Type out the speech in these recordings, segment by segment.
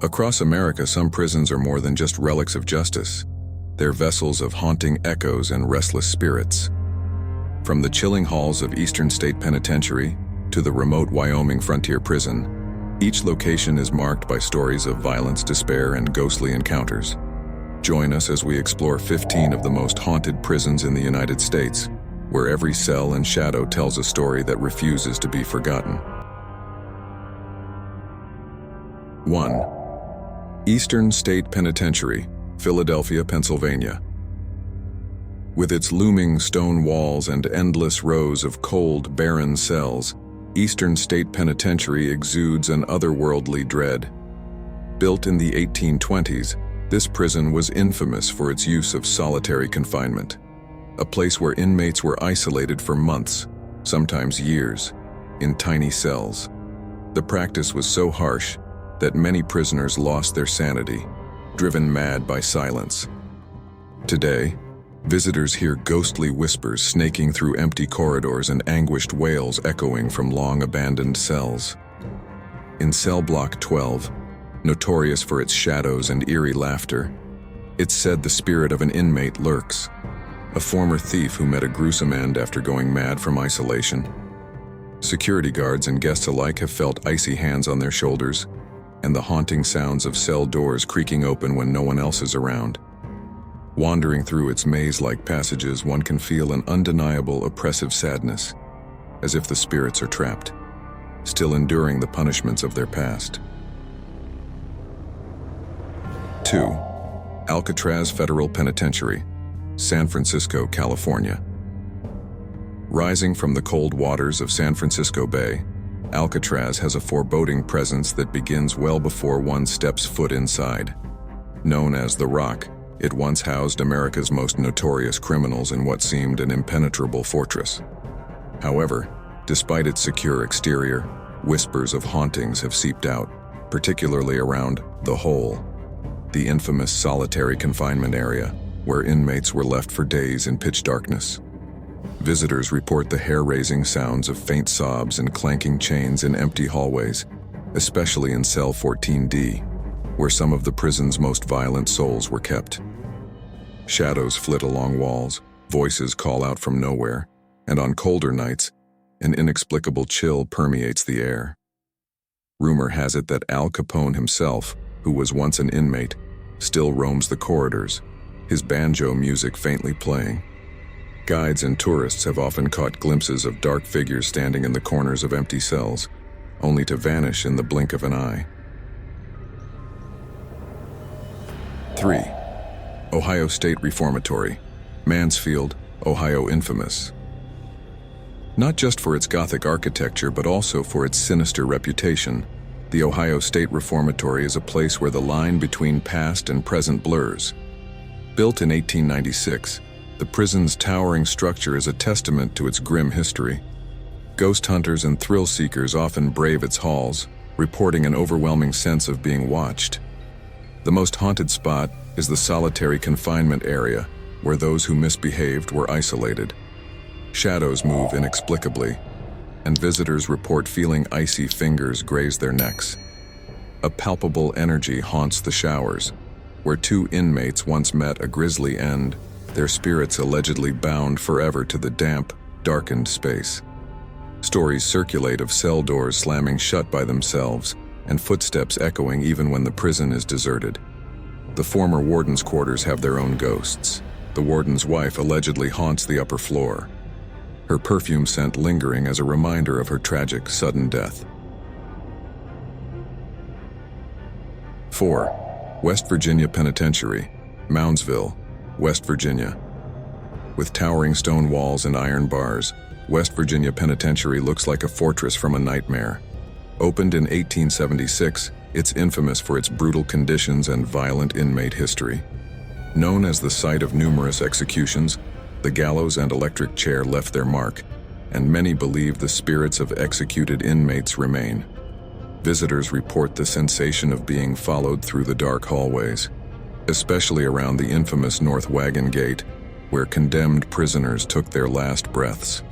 Across America, some prisons are more than just relics of justice. They're vessels of haunting echoes and restless spirits. From the chilling halls of Eastern State Penitentiary to the remote Wyoming frontier prison, each location is marked by stories of violence, despair, and ghostly encounters. Join us as we explore 15 of the most haunted prisons in the United States, where every cell and shadow tells a story that refuses to be forgotten. 1. Eastern State Penitentiary, Philadelphia, Pennsylvania. With its looming stone walls and endless rows of cold, barren cells, Eastern State Penitentiary exudes an otherworldly dread. Built in the 1820s, this prison was infamous for its use of solitary confinement, a place where inmates were isolated for months, sometimes years, in tiny cells. The practice was so harsh that many prisoners lost their sanity, driven mad by silence. Today, visitors hear ghostly whispers snaking through empty corridors and anguished wails echoing from long-abandoned cells. In cell block 12, notorious for its shadows and eerie laughter, it's said the spirit of an inmate lurks, a former thief who met a gruesome end after going mad from isolation. Security guards and guests alike have felt icy hands on their shoulders, and the haunting sounds of cell doors creaking open when no one else is around. Wandering through its maze-like passages, one can feel an undeniable oppressive sadness, as if the spirits are trapped, still enduring the punishments of their past. 2. Alcatraz Federal Penitentiary, San Francisco, California. Rising from the cold waters of San Francisco Bay, Alcatraz has a foreboding presence that begins well before one steps foot inside. Known as the Rock, it once housed America's most notorious criminals in what seemed an impenetrable fortress. However, despite its secure exterior, whispers of hauntings have seeped out, particularly around the Hole, the infamous solitary confinement area, where inmates were left for days in pitch darkness. Visitors report the hair-raising sounds of faint sobs and clanking chains in empty hallways, especially in cell 14D, where some of the prison's most violent souls were kept. Shadows flit along walls, voices call out from nowhere, and on colder nights, an inexplicable chill permeates the air. Rumor has it that Al Capone himself, who was once an inmate, still roams the corridors, his banjo music faintly playing. Guides and tourists have often caught glimpses of dark figures standing in the corners of empty cells, only to vanish in the blink of an eye. 3. Ohio State Reformatory, Mansfield, Ohio, infamous. Not just for its Gothic architecture, but also for its sinister reputation, the Ohio State Reformatory is a place where the line between past and present blurs. Built in 1896, the prison's towering structure is a testament to its grim history. Ghost hunters and thrill seekers often brave its halls, reporting an overwhelming sense of being watched. The most haunted spot is the solitary confinement area, where those who misbehaved were isolated. Shadows move inexplicably, and visitors report feeling icy fingers graze their necks. A palpable energy haunts the showers, where two inmates once met a grisly end, their spirits allegedly bound forever to the damp, darkened space. Stories circulate of cell doors slamming shut by themselves and footsteps echoing even when the prison is deserted. The former warden's quarters have their own ghosts. The warden's wife allegedly haunts the upper floor, her perfume scent lingering as a reminder of her tragic, sudden death. 4. West Virginia Penitentiary, Moundsville, West Virginia. With towering stone walls and iron bars, West Virginia Penitentiary looks like a fortress from a nightmare. Opened in 1876, it's infamous for its brutal conditions and violent inmate history. Known as the site of numerous executions, the gallows and electric chair left their mark, and many believe the spirits of executed inmates remain. Visitors report the sensation of being followed through the dark hallways, especially around the infamous North Wagon Gate, where condemned prisoners took their last breaths.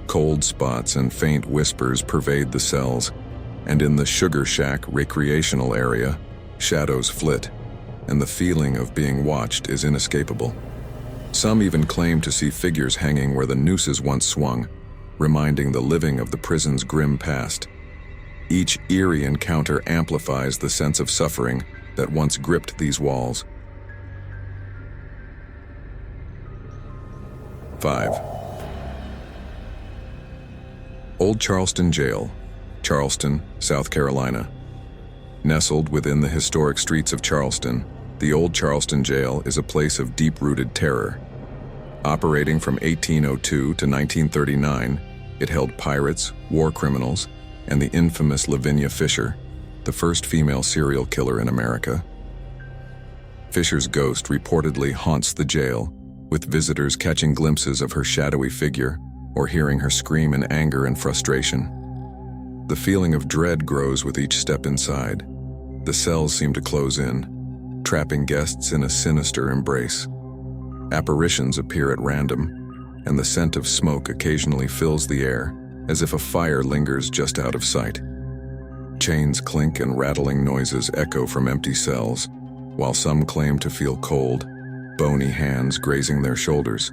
Cold spots and faint whispers pervade the cells, and in the Sugar Shack recreational area, shadows flit, and the feeling of being watched is inescapable. Some even claim to see figures hanging where the nooses once swung, reminding the living of the prison's grim past. Each eerie encounter amplifies the sense of suffering that once gripped these walls. 5. Old Charleston Jail, Charleston, South Carolina. Nestled within the historic streets of Charleston, the Old Charleston Jail is a place of deep-rooted terror. Operating from 1802 to 1939, it held pirates, war criminals, and the infamous Lavinia Fisher, the first female serial killer in America. Fisher's ghost reportedly haunts the jail, with visitors catching glimpses of her shadowy figure or hearing her scream in anger and frustration. The feeling of dread grows with each step inside. The cells seem to close in, trapping guests in a sinister embrace. Apparitions appear at random, and the scent of smoke occasionally fills the air, as if a fire lingers just out of sight. Chains clink and rattling noises echo from empty cells, while some claim to feel cold, bony hands grazing their shoulders.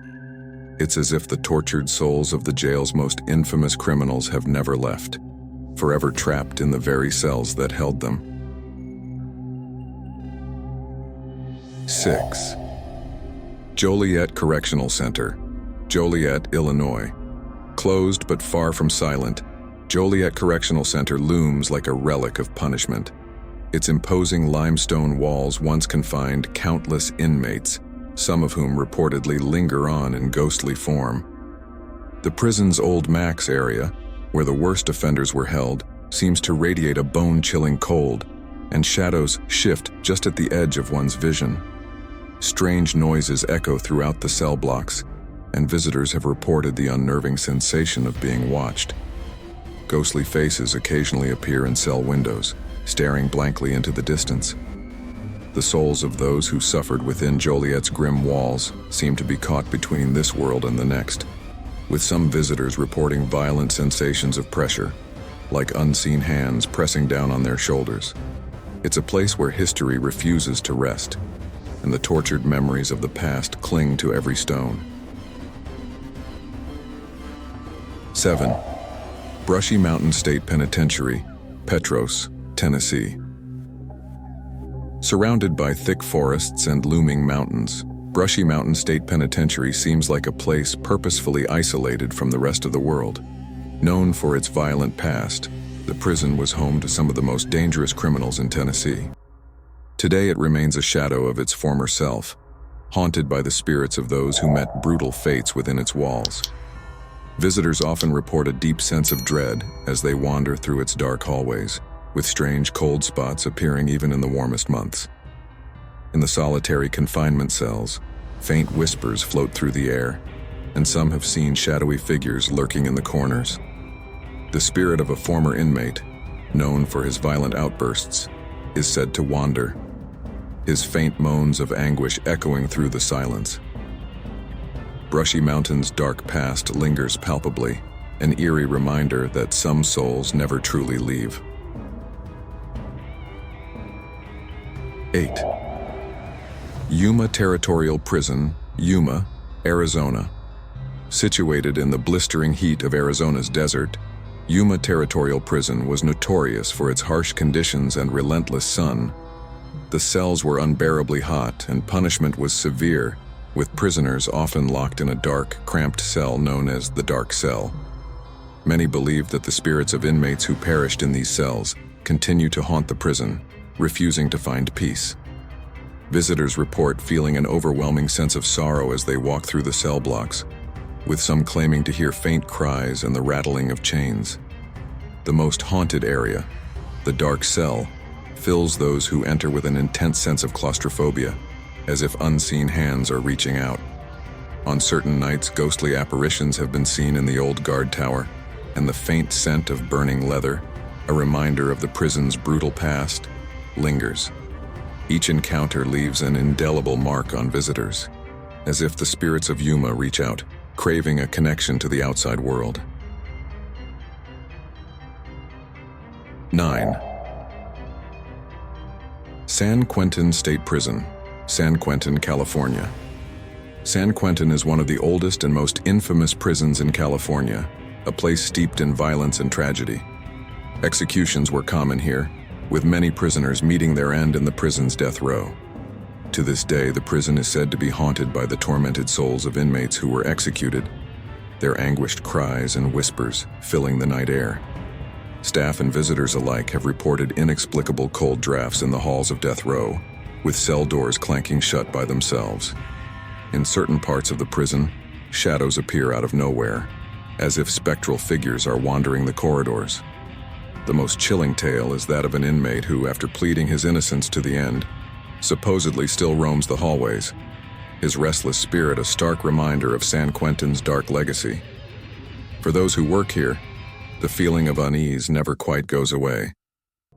It's as if the tortured souls of the jail's most infamous criminals have never left, forever trapped in the very cells that held them. 6. Joliet Correctional Center, Joliet, Illinois. Closed but far from silent, Joliet Correctional Center looms like a relic of punishment. Its imposing limestone walls once confined countless inmates, some of whom reportedly linger on in ghostly form. The prison's Old Max area, where the worst offenders were held, seems to radiate a bone-chilling cold, and shadows shift just at the edge of one's vision. Strange noises echo throughout the cell blocks, and visitors have reported the unnerving sensation of being watched. Ghostly faces occasionally appear in cell windows, staring blankly into the distance. The souls of those who suffered within Joliet's grim walls seem to be caught between this world and the next, with some visitors reporting violent sensations of pressure, like unseen hands pressing down on their shoulders. It's a place where history refuses to rest, and the tortured memories of the past cling to every stone. 7. Brushy Mountain State Penitentiary, Petros, Tennessee. Surrounded by thick forests and looming mountains, Brushy Mountain State Penitentiary seems like a place purposefully isolated from the rest of the world. Known for its violent past, the prison was home to some of the most dangerous criminals in Tennessee. Today it remains a shadow of its former self, haunted by the spirits of those who met brutal fates within its walls. Visitors often report a deep sense of dread as they wander through its dark hallways, with strange cold spots appearing even in the warmest months. In the solitary confinement cells, faint whispers float through the air, and some have seen shadowy figures lurking in the corners. The spirit of a former inmate, known for his violent outbursts, is said to wander, his faint moans of anguish echoing through the silence. Brushy Mountain's dark past lingers palpably, an eerie reminder that some souls never truly leave. 8. Yuma Territorial Prison, Yuma, Arizona. Situated in the blistering heat of Arizona's desert, Yuma Territorial Prison was notorious for its harsh conditions and relentless sun. The cells were unbearably hot, and punishment was severe, with prisoners often locked in a dark, cramped cell known as the dark cell. Many believe that the spirits of inmates who perished in these cells continue to haunt the prison, refusing to find peace. Visitors report feeling an overwhelming sense of sorrow as they walk through the cell blocks, with some claiming to hear faint cries and the rattling of chains. The most haunted area, the dark cell, fills those who enter with an intense sense of claustrophobia, as if unseen hands are reaching out. On certain nights, ghostly apparitions have been seen in the old guard tower, and the faint scent of burning leather, a reminder of the prison's brutal past, lingers. Each encounter leaves an indelible mark on visitors, as if the spirits of Yuma reach out, craving a connection to the outside world. 9. San Quentin State Prison, San Quentin, California. San Quentin is one of the oldest and most infamous prisons in California, a place steeped in violence and tragedy. Executions were common here, with many prisoners meeting their end in the prison's death row. To this day, the prison is said to be haunted by the tormented souls of inmates who were executed, their anguished cries and whispers filling the night air. Staff and visitors alike have reported inexplicable cold drafts in the halls of death row, with cell doors clanking shut by themselves. In certain parts of the prison, shadows appear out of nowhere, as if spectral figures are wandering the corridors. The most chilling tale is that of an inmate who, after pleading his innocence to the end, supposedly still roams the hallways, his restless spirit a stark reminder of San Quentin's dark legacy. For those who work here, the feeling of unease never quite goes away,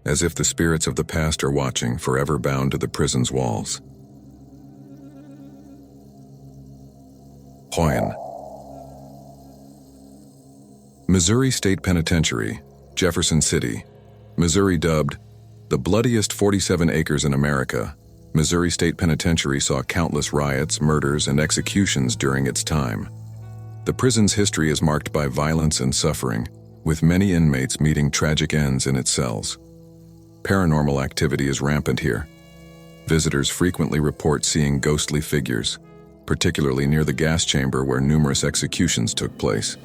as if the spirits of the past are watching, forever bound to the prison's walls. Wyoming. Missouri State Penitentiary, Jefferson City, Missouri. Dubbed the bloodiest 47 acres in America, Missouri State Penitentiary saw countless riots, murders, and executions during its time. The prison's history is marked by violence and suffering, with many inmates meeting tragic ends in its cells. Paranormal activity is rampant here. Visitors frequently report seeing ghostly figures, particularly near the gas chamber where numerous executions took place.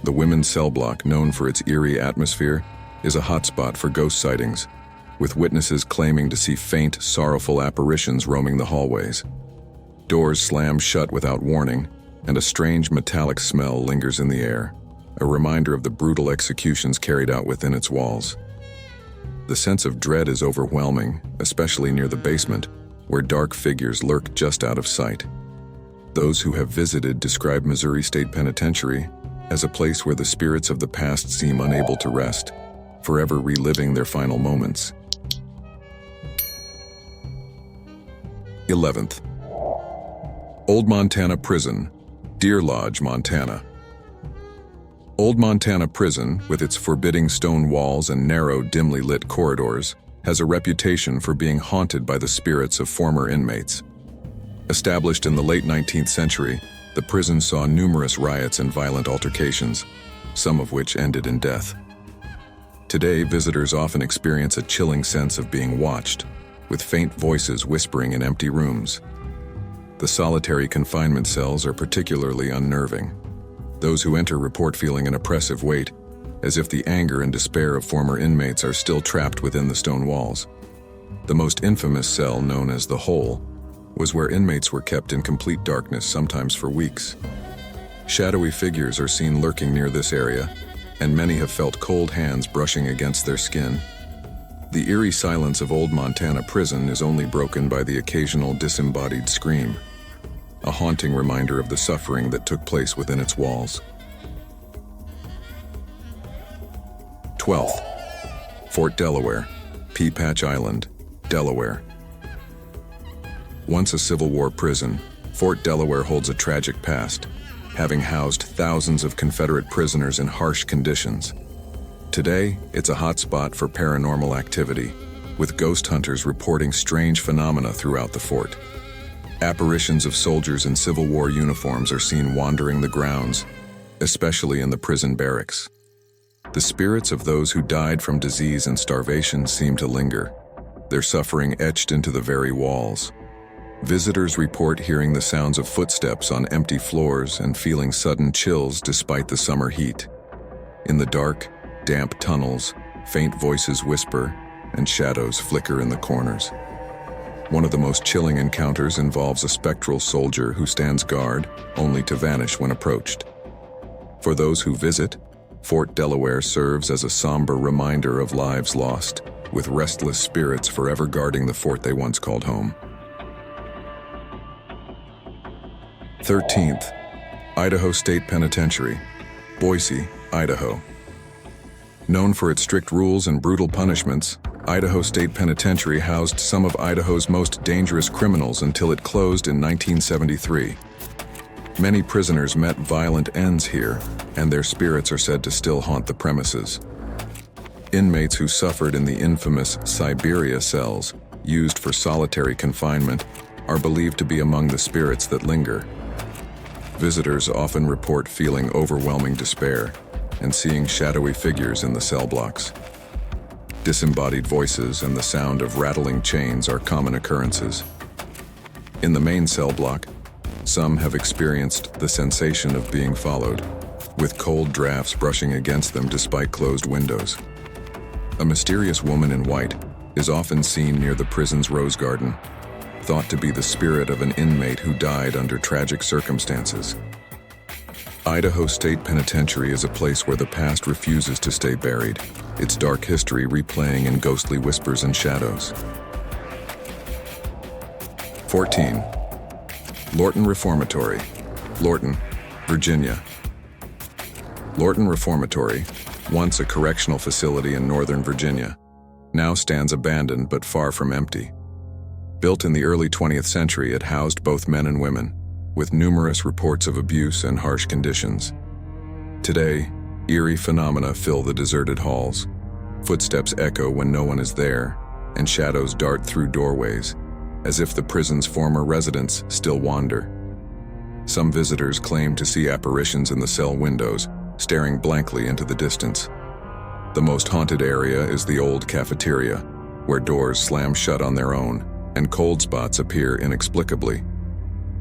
The women's cell block, known for its eerie atmosphere, is a hotspot for ghost sightings, with witnesses claiming to see faint, sorrowful apparitions roaming the hallways. Doors slam shut without warning, and a strange metallic smell lingers in the air, a reminder of the brutal executions carried out within its walls. The sense of dread is overwhelming, especially near the basement, where dark figures lurk just out of sight. Those who have visited describe Missouri State Penitentiary as a place where the spirits of the past seem unable to rest, forever reliving their final moments. 11th. Old Montana Prison, Deer Lodge, Montana. Old Montana Prison, with its forbidding stone walls and narrow, dimly lit corridors, has a reputation for being haunted by the spirits of former inmates. Established in the late 19th century, the prison saw numerous riots and violent altercations, some of which ended in death. Today, visitors often experience a chilling sense of being watched, with faint voices whispering in empty rooms. The solitary confinement cells are particularly unnerving. Those who enter report feeling an oppressive weight, as if the anger and despair of former inmates are still trapped within the stone walls. The most infamous cell, known as the Hole, was where inmates were kept in complete darkness, sometimes for weeks. Shadowy figures are seen lurking near this area, and many have felt cold hands brushing against their skin. The eerie silence of Old Montana Prison is only broken by the occasional disembodied scream, a haunting reminder of the suffering that took place within its walls. 12th. Fort Delaware, Pea Patch Island, Delaware. Once a Civil War prison, Fort Delaware holds a tragic past, having housed thousands of Confederate prisoners in harsh conditions. Today, it's a hotspot for paranormal activity, with ghost hunters reporting strange phenomena throughout the fort. Apparitions of soldiers in Civil War uniforms are seen wandering the grounds, especially in the prison barracks. The spirits of those who died from disease and starvation seem to linger, their suffering etched into the very walls. Visitors report hearing the sounds of footsteps on empty floors and feeling sudden chills despite the summer heat. In the dark, damp tunnels, faint voices whisper, and shadows flicker in the corners. One of the most chilling encounters involves a spectral soldier who stands guard, only to vanish when approached. For those who visit, Fort Delaware serves as a somber reminder of lives lost, with restless spirits forever guarding the fort they once called home. 13th. Idaho State Penitentiary, Boise, Idaho. Known for its strict rules and brutal punishments, Idaho State Penitentiary housed some of Idaho's most dangerous criminals until it closed in 1973. Many prisoners met violent ends here, and their spirits are said to still haunt the premises. Inmates who suffered in the infamous Siberia cells, used for solitary confinement, are believed to be among the spirits that linger. Visitors often report feeling overwhelming despair and seeing shadowy figures in the cell blocks. Disembodied voices and the sound of rattling chains are common occurrences. In the main cell block, some have experienced the sensation of being followed, with cold drafts brushing against them despite closed windows. A mysterious woman in white is often seen near the prison's rose garden, thought to be the spirit of an inmate who died under tragic circumstances. Idaho State Penitentiary is a place where the past refuses to stay buried, its dark history replaying in ghostly whispers and shadows. 14. Lorton Reformatory, Lorton, Virginia. Lorton Reformatory, once a correctional facility in northern Virginia, now stands abandoned but far from empty. Built in the early 20th century, it housed both men and women, with numerous reports of abuse and harsh conditions. Today, eerie phenomena fill the deserted halls. Footsteps echo when no one is there, and shadows dart through doorways, as if the prison's former residents still wander. Some visitors claim to see apparitions in the cell windows, staring blankly into the distance. The most haunted area is the old cafeteria, where doors slam shut on their own, and cold spots appear inexplicably.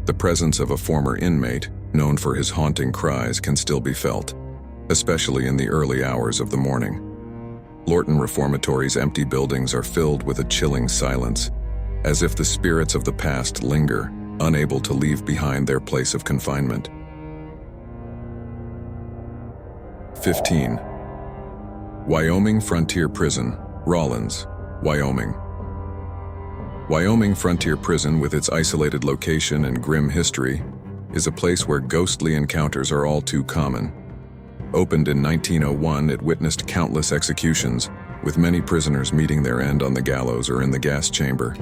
The presence of a former inmate, known for his haunting cries, can still be felt, especially in the early hours of the morning. Lorton Reformatory's empty buildings are filled with a chilling silence, as if the spirits of the past linger, unable to leave behind their place of confinement. 15. Wyoming Frontier Prison, Rawlins, Wyoming. Wyoming Frontier Prison, with its isolated location and grim history, is a place where ghostly encounters are all too common. Opened in 1901, it witnessed countless executions, with many prisoners meeting their end on the gallows or in the gas chamber.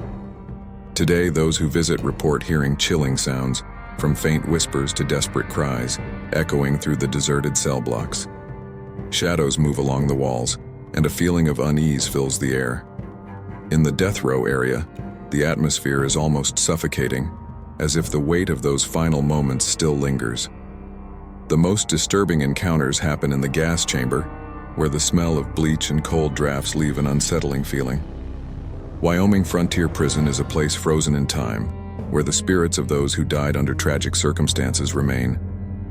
Today, those who visit report hearing chilling sounds, from faint whispers to desperate cries, echoing through the deserted cell blocks. Shadows move along the walls, and a feeling of unease fills the air. In the death row area, the atmosphere is almost suffocating, as if the weight of those final moments still lingers. The most disturbing encounters happen in the gas chamber, where the smell of bleach and cold drafts leave an unsettling feeling. Wyoming Frontier Prison is a place frozen in time, where the spirits of those who died under tragic circumstances remain,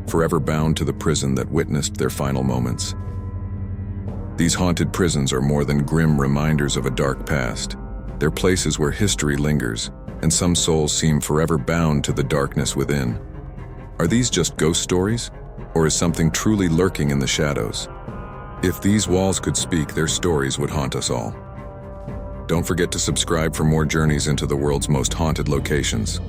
forever bound to the prison that witnessed their final moments. These haunted prisons are more than grim reminders of a dark past. They're places where history lingers, and some souls seem forever bound to the darkness within. Are these just ghost stories, or is something truly lurking in the shadows? If these walls could speak, their stories would haunt us all. Don't forget to subscribe for more journeys into the world's most haunted locations.